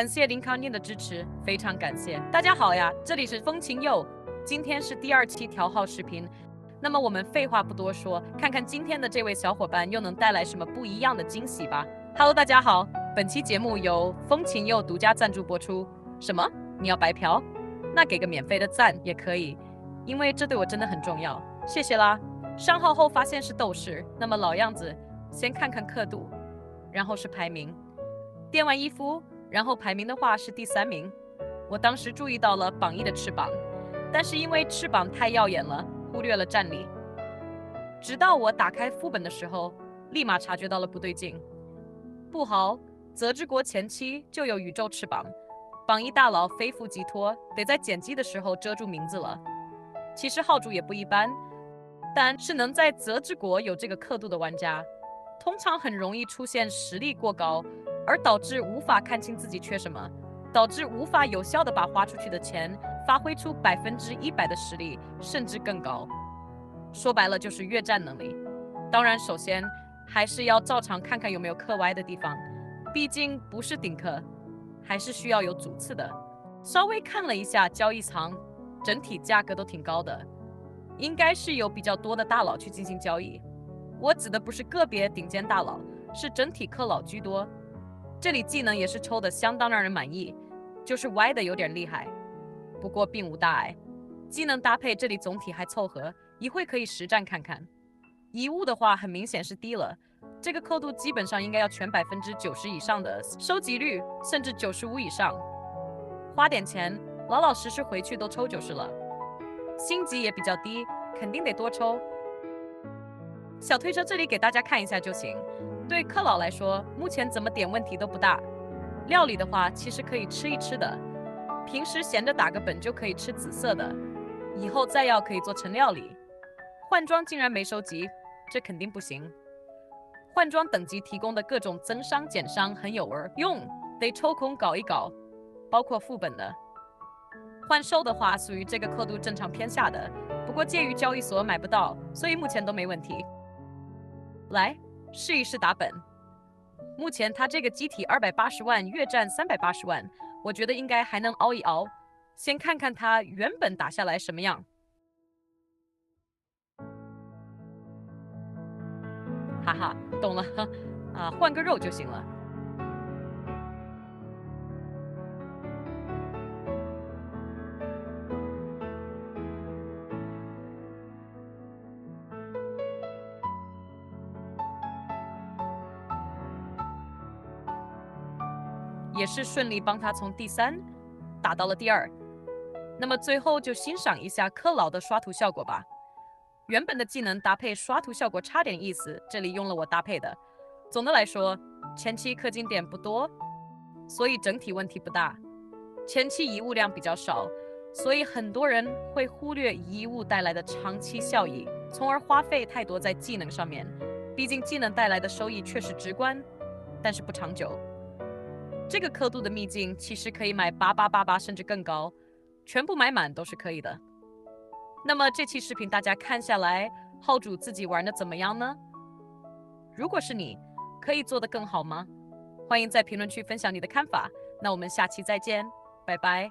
感谢林康念的支持，非常感谢。大家好呀，这里是风情柚，今天是第2期调号视频。那么我们废话不多说，看看今天的这位小伙伴又能带来什么不一样的惊喜吧。Hello， 大家好，本期节目由风情柚独家赞助播出。什么？你要白嫖？那给个免费的赞也可以，因为这对我真的很重要，谢谢啦。上号后发现是斗士，那么老样子，先看看刻度，然后是排名。垫完衣服，然后排名的话是第3名。我当时注意到了榜1的翅膀，但是因为翅膀太耀眼了，忽略了战力。直到我打开副本的时候，立马察觉到了不对劲。不好，泽之国前期就有宇宙翅膀，榜1大佬非富即脱，得在剪辑的时候遮住名字了。其实号主也不一般，但是能在泽之国有这个刻度的玩家，通常很容易出现实力过高，而导致无法看清自己缺什么，导致无法有效的把花出去的钱发挥出100%的实力，甚至更高。说白了就是越战能力。当然，首先还是要照常看看有没有氪歪的地方，毕竟不是顶氪，还是需要有主次的。稍微看了一下交易仓，整体价格都挺高的，应该是有比较多的大佬去进行交易。我指的不是个别顶尖大佬，是整体氪佬居多。这里技能也是抽的相当让人满意，就是歪的有点厉害，不过并无大碍。技能搭配这里总体还凑合，一会可以实战看看。遗物的话很明显是低了，这个刻度基本上应该要全90%以上的收集率，甚至95以上。花点钱，老老实实回去都抽90了。星级也比较低，肯定得多抽。小推车这里给大家看一下就行。对氪佬来说，目前怎么点问题都不大。料理的话，其实可以吃一吃的。平时闲着打个本就可以吃紫色的，以后再要可以做成料理。换装竟然没收集，这肯定不行。换装等级提供的各种增伤减伤很有用，得抽空搞一搞，包括副本的。换兽的话属于这个刻度正常偏下的，不过介于交易所买不到，所以目前都没问题。来试一试打本。目前他这个机体280万，越战380万，我觉得应该还能熬一熬。先看看他原本打下来什么样。哈哈，懂了，换个肉就行了。也是顺利帮他从第3打到了第2。那么最后就欣赏一下氪佬的刷图效果吧。原本的技能搭配刷图效果差点意思，这里用了我搭配的。总的来说，前期氪金点不多，所以整体问题不大。前期遗物量比较少，所以很多人会忽略遗物带来的长期效益，从而花费太多在技能上面。毕竟技能带来的收益确实直观，但是不长久。这个刻度的秘境其实可以买8888甚至更高，全部买满都是可以的。那么这期视频大家看下来，号主自己玩的怎么样呢？如果是你，可以做得更好吗？欢迎在评论区分享你的看法。那我们下期再见，拜拜。